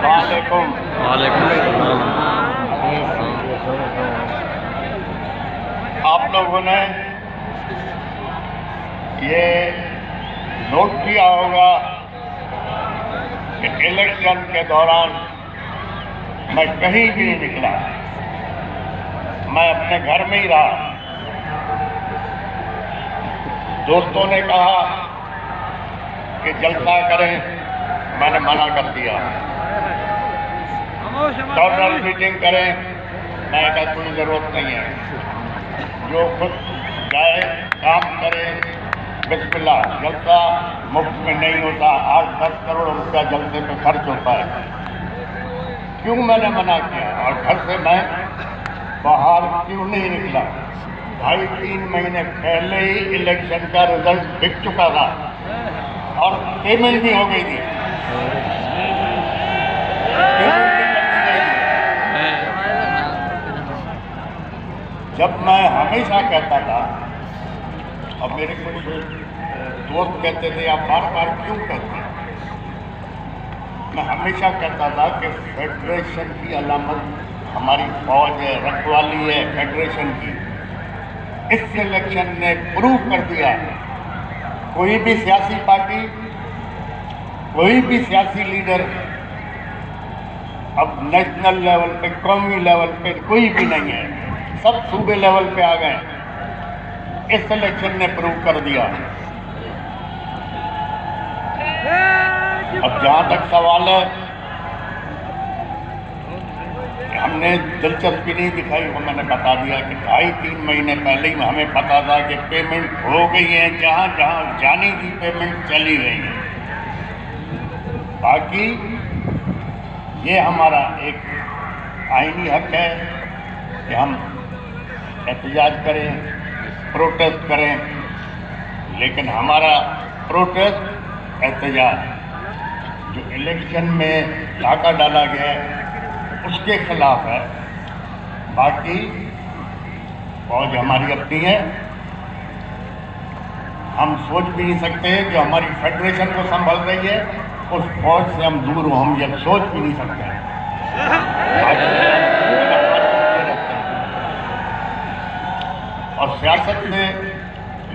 वालेकुम। आप लोगों ने ये नोट किया होगा कि इलेक्शन के दौरान मैं कहीं भी नहीं निकला, मैं अपने घर में ही रहा। दोस्तों ने कहा कि जलसा करें, मैंने मना कर दिया। टॉर्नल मीटिंग करें, मैं कहा कोई जरूरत नहीं है, जो खुद जाए काम करे, बिस्मिल्लाह। जलसा मुफ्त में नहीं होता, 8-10 करोड़ रुपया जलसे पे खर्च होता है। क्यों मैंने मना किया और घर से मैं बाहर क्यों नहीं निकला? 2.5-3 महीने पहले ही इलेक्शन का रिजल्ट बिक चुका था और पेमेंट भी हो गई थी। जब मैं हमेशा कहता था, और मेरे कुछ दोस्त कहते थे आप बार बार क्यों कहते हैं, मैं हमेशा कहता था कि फेडरेशन की अलामत हमारी फौज है, रखवाली है फेडरेशन की। इस इलेक्शन ने प्रूव कर दिया, कोई भी सियासी पार्टी, कोई भी सियासी लीडर अब नेशनल लेवल पे, कौमी लेवल पे कोई भी नहीं है, सब सूबे लेवल पे आ गए। इस इलेक्शन ने प्रूव कर दिया। अब जहां तक सवाल है, हमने दिलचस्पी नहीं दिखाई, वो मैंने बता दिया कि 2.5-3 महीने पहले ही हमें पता था कि पेमेंट हो गई है, जहां जहां जानी थी पेमेंट चली गई है। बाकी ये हमारा एक आईनी हक है कि हम एहतजाज करें, प्रोटेस्ट करें, लेकिन हमारा प्रोटेस्ट, एहतजाज जो इलेक्शन में डाका डाला गया है उसके खिलाफ है। बाकी फौज हमारी अपनी है, हम सोच भी नहीं सकते कि हमारी फेडरेशन को संभाल रही है, उस फौज से हम दूर हो, हम ये सोच भी नहीं सकते हैं। और सियासत में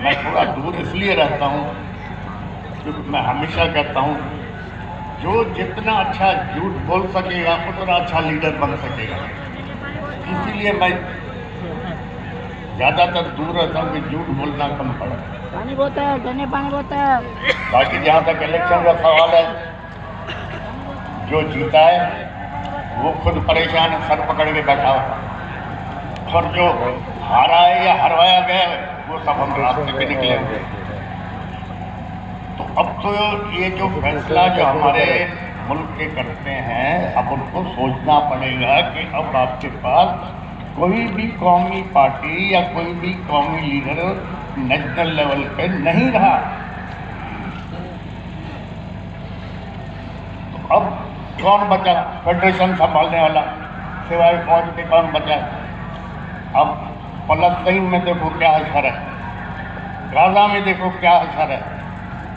मैं थोड़ा दूर इसलिए रहता हूँ क्योंकि मैं हमेशा कहता हूँ जो जितना अच्छा झूठ बोल सकेगा उतना अच्छा लीडर बन सकेगा। इसीलिए मैं ज़्यादातर दूर रहता हूँ कि झूठ बोलना कम पड़ा। पानी बोतल, पानी बोतल। बाकी जहाँ तक इलेक्शन का सवाल है, जो जीता है वो खुद परेशान है, सर पकड़ के बैठा हुआ, और जो हारा है या हरवाया गया है वो सब हम रास्ते पे निकले हुए। तो अब तो ये जो फैसला जो हमारे मुल्क के करते हैं, अब उनको सोचना पड़ेगा कि अब आपके पास कोई भी कौमी पार्टी या कोई भी कौमी लीडर नेशनल लेवल पे नहीं रहा। तो अब कौन बचा फेडरेशन संभालने वाला? सिवाय फौज के कौन बचा? अब फलस्तीन में देखो क्या असर है, गाजा में देखो क्या असर है,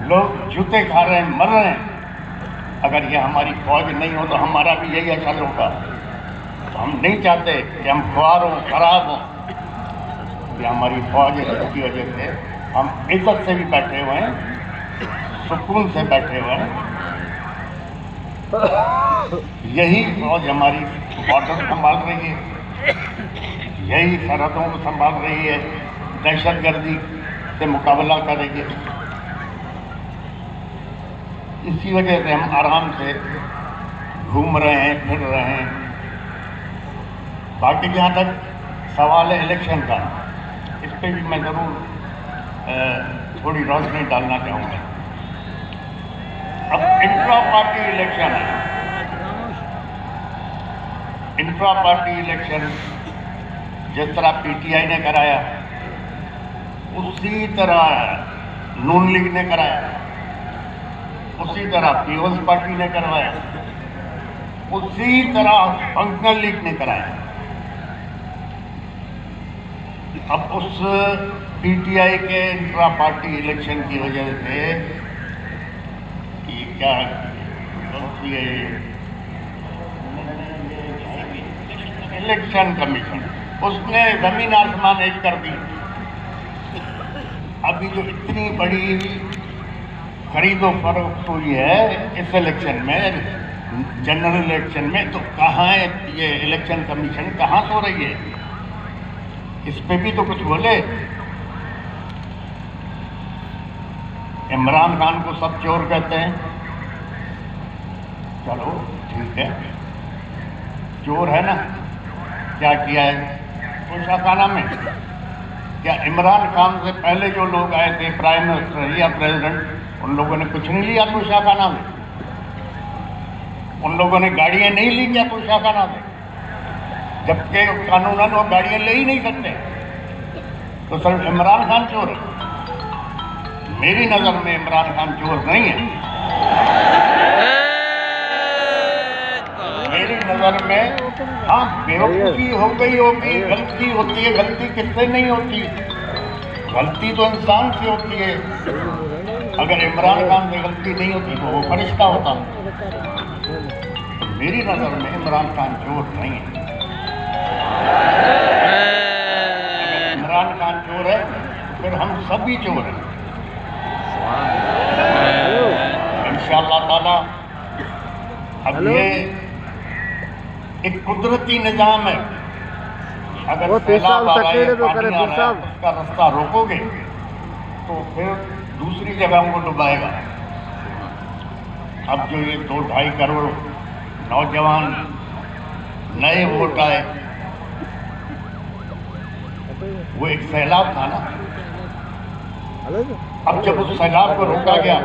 लोग जूते खा रहे हैं, मर रहे हैं। अगर ये हमारी फौज नहीं हो तो हमारा भी यही असर होगा। तो हम नहीं चाहते कि हम ख्वार हों, खराब हों। ये हमारी फौज है, इसकी वजह से हम इज्जत से भी बैठे हुए हैं, सुकून से बैठे हुए हैं। यही फौज हमारी बॉर्डर संभाल रही है, यही सरहदों को संभाल रही है, दहशतगर्दी से मुकाबला कर रही है। इसी वजह से हम आराम से घूम रहे हैं, फिर रहे हैं। बाकी जहाँ तक सवाल है इलेक्शन का, इस पर भी मैं ज़रूर थोड़ी रोशनी डालना चाहूँगा। अब इंट्रा पार्टी इलेक्शन है, इंट्रा पार्टी इलेक्शन जिस तरह पीटीआई ने कराया उसी तरह नून लीग ने कराया, उसी तरह पीपल्स पार्टी ने करवाया, उसी तरह फंक्शनल लीग ने कराया। अब उस पीटीआई के इंट्रा पार्टी इलेक्शन की वजह से ये क्या इलेक्शन कमीशन उसने जमीन आसमान एक कर दी। अभी जो इतनी बड़ी खरीदो फरोख्त हुई है इस इलेक्शन में, जनरल इलेक्शन में, तो कहाँ है ये इलेक्शन कमीशन, कहाँ सो रही है? इस पे भी तो कुछ बोले। इमरान खान को सब चोर कहते हैं, चलो ठीक है, चोर है ना। क्या किया है तोशाखाना में? क्या इमरान खान से पहले जो लोग आए थे, प्राइम मिनिस्टर या प्रेसिडेंट, उन लोगों ने कुछ नहीं लिया तोशाखाना में? उन लोगों ने गाड़ियां नहीं ली क्या तोशाखाना से? जबकि कानूनन वो गाड़ियां ले ही नहीं सकते। तो सर इमरान खान चोर है? मेरी नजर में इमरान खान चोर नहीं है। मेरी नजर में हाँ बेवकूफ़ी हो गई होगी, गलती होती है। गलती किससे नहीं होती? गलती तो इंसान से होती है। अगर इमरान खान से गलती नहीं होती तो वो फरिश्ता होता। मेरी नजर में इमरान खान चोर नहीं है। अगर इमरान खान चोर है फिर हम सभी चोर हैं। इंशाअल्लाह ताला अब ये एक कुदरती निजाम है। अगर सैलाब आ रहा है, पानी आ रहा है, उसका रास्ता रोकोगे तो फिर दूसरी जगहों को डुबाएगा। अब जो ये 2-2.5 करोड़ नौजवान नए वोट आए, वो एक सैलाब था ना। अब जब उस सैलाब को रोका गया,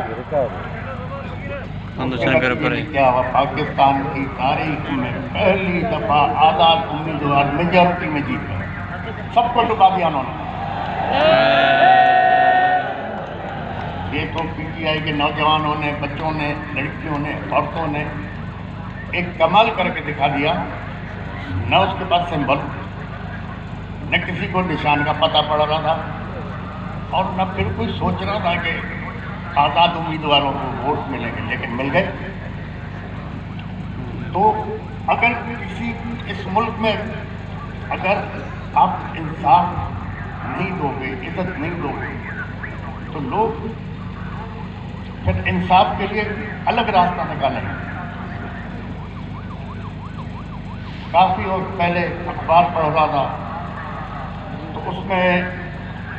क्या हुआ? पाकिस्तान की तारीख में पहली दफा आजाद उम्मीदवार मेजॉरिटी में जीत गए। सबको डुबा दिया उन्होंने। ये तो पीटीआई के नौजवानों ने, बच्चों ने, लड़कियों ने, औरतों ने एक कमाल करके दिखा दिया। न उसके पास सिंबल, न किसी को निशान का पता पड़ रहा था, और न फिर कोई सोच रहा था कि आज़ाद उम्मीदवारों को वोट मिलेंगे, लेकिन मिल गए। तो अगर किसी इस मुल्क में अगर आप इंसाफ नहीं दोगे, इज्जत नहीं दोगे, तो लोग फिर इंसाफ के लिए अलग रास्ता निकालेंगे। काफ़ी वक्त पहले अखबार पढ़ रहा था तो उसमें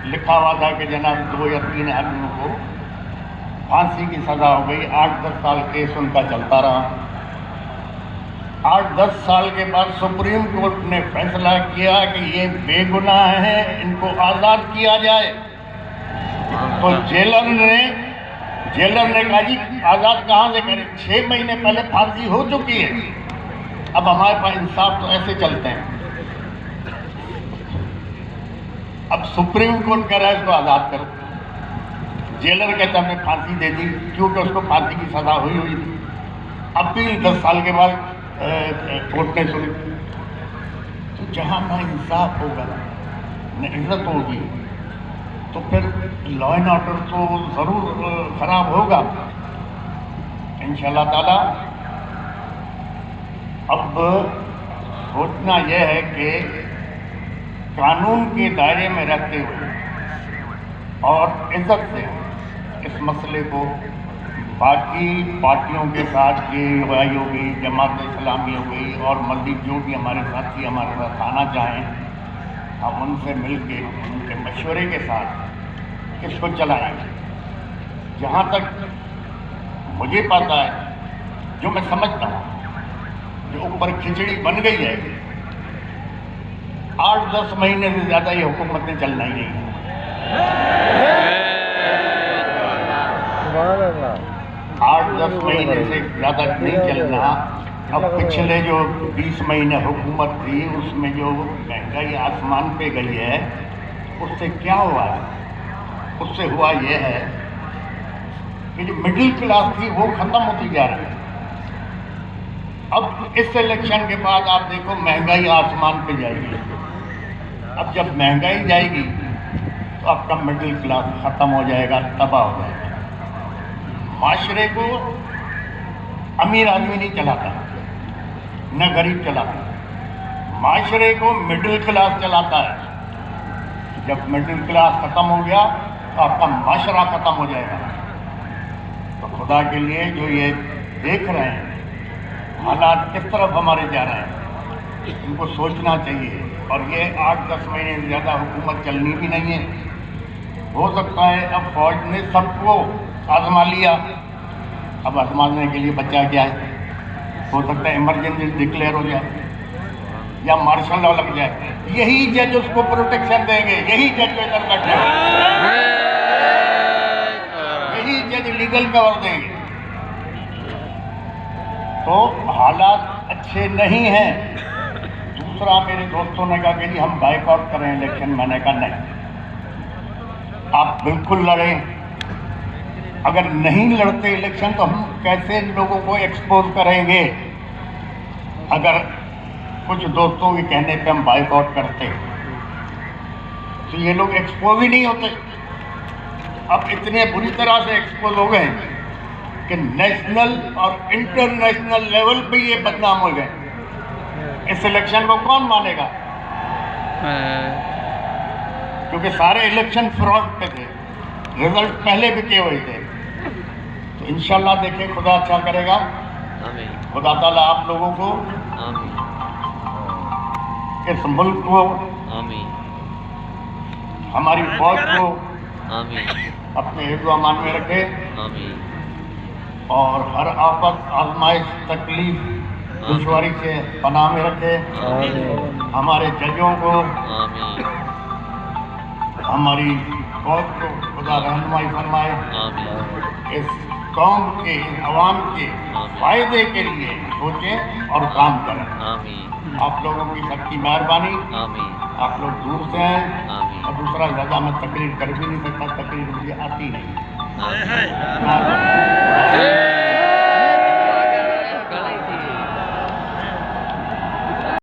लिखा हुआ था कि जनाब 2 या 3 आदमियों को फांसी की सज़ा हो गई। 8-10 साल केस उनका चलता रहा। 8-10 साल के बाद सुप्रीम कोर्ट ने फैसला किया कि ये बेगुनाह हैं, इनको आज़ाद किया जाए। तो जेलर ने कहा जी आज़ाद कहाँ से करें, 6 महीने पहले फांसी हो चुकी है। अब हमारे पास इंसाफ तो ऐसे चलते हैं। अब सुप्रीम कोर्ट कह रहा है इसको आज़ाद करो। जेलर कहता हमने फांसी दे दी क्योंकि उसको फांसी की सज़ा हुई थी। अपील 10 साल के बाद कोर्ट ने सुनी। तो जहाँ ना इंसाफ होगा, न इज्जत होगी, तो फिर लॉ एंड ऑर्डर तो ज़रूर ख़राब होगा। इंशाअल्लाह ताला अब सोचना यह है कि कानून के दायरे में रहते हुए और इज्जत से इस मसले को बाकी पार्टियों के साथ, ये हो गई, जमात इस्लामी हो गई, और मज़ीद जो भी हमारे साथी हमारे साथ आना चाहें, हम उनसे मिलके उनके मशवरे के साथ इसको चलाएंगे। जहाँ तक मुझे पता है, जो मैं समझता हूँ, जो ऊपर खिचड़ी बन गई है, 8-10 महीने से ज़्यादा ये हुकूमतें चलना ही नहीं है। 8-10 महीने से ज़्यादा नहीं चलना। अब पिछले जो 20 महीने हुकूमत थी, उसमें जो महंगाई आसमान पे गई है, उससे क्या हुआ है? उससे हुआ यह है कि जो मिडिल क्लास थी वो ख़त्म होती जा रही है। अब इस इलेक्शन के बाद आप देखो महंगाई आसमान पे जाएगी। अब जब महंगाई जाएगी तो आपका मिडिल क्लास ख़त्म हो जाएगा, तबाह हो जाएगा। माशरे को अमीर आदमी नहीं चलाता, न गरीब चलाता है। माशरे को मिडिल क्लास चलाता है। जब मिडिल क्लास खत्म हो गया तो आपका माशरा खत्म हो जाएगा। तो खुदा के लिए जो ये देख रहे हैं हालात किस तरफ हमारे जा रहे हैं, इनको सोचना चाहिए। और ये 8-10 महीने से ज़्यादा हुकूमत चलनी भी नहीं है। हो सकता है अब फौज ने सबको आजमा लिया, अब आजमाने के लिए बचा क्या है। हो सकता है इमरजेंसी डिक्लेयर हो जाए या मार्शल लॉ लग जाए। यही जज उसको प्रोटेक्शन देंगे, यही जज को इधर बैठे हैं, यही जज लीगल कवर देंगे। तो हालात अच्छे नहीं हैं। दूसरा, मेरे दोस्तों ने कहा कि जी हम बाइकआउट करें इलेक्शन। मैंने कहा नहीं, आप बिल्कुल लड़ें। अगर नहीं लड़ते इलेक्शन तो हम कैसे लोगों को एक्सपोज करेंगे। अगर कुछ दोस्तों के कहने पे हम बाइकआउट करते तो ये लोग एक्सपोज ही नहीं होते। अब इतने बुरी तरह से एक्सपोज हो गए कि नेशनल और इंटरनेशनल लेवल पे ये बदनाम हो गए। इस इलेक्शन को कौन मानेगा, क्योंकि सारे इलेक्शन फ्रॉड पे थे, रिजल्ट पहले भी किए हुए थे। तो इंशाल्लाह देखिए खुदा अच्छा करेगा। खुदा ताला आप लोगों को, इस मुल्क को, हमारी फौज को अपने हिफ्ज़ अमान में रखे और हर आफत, आजमाइश, तकलीफ, दुश्वारी से पनाह में रखे। हमारे जजों को, हमारी फौज को खुदा रहनुमाई फरमाए। इस कौम के, अवाम के फायदे के लिए सोचें और काम करें। आप लोगों की सबकी मेहरबानी। आप लोग दूर से हैं और दूसरा ज़्यादा मैं तकरीर कर भी नहीं सकता, तकरीर मुझे आती नहीं।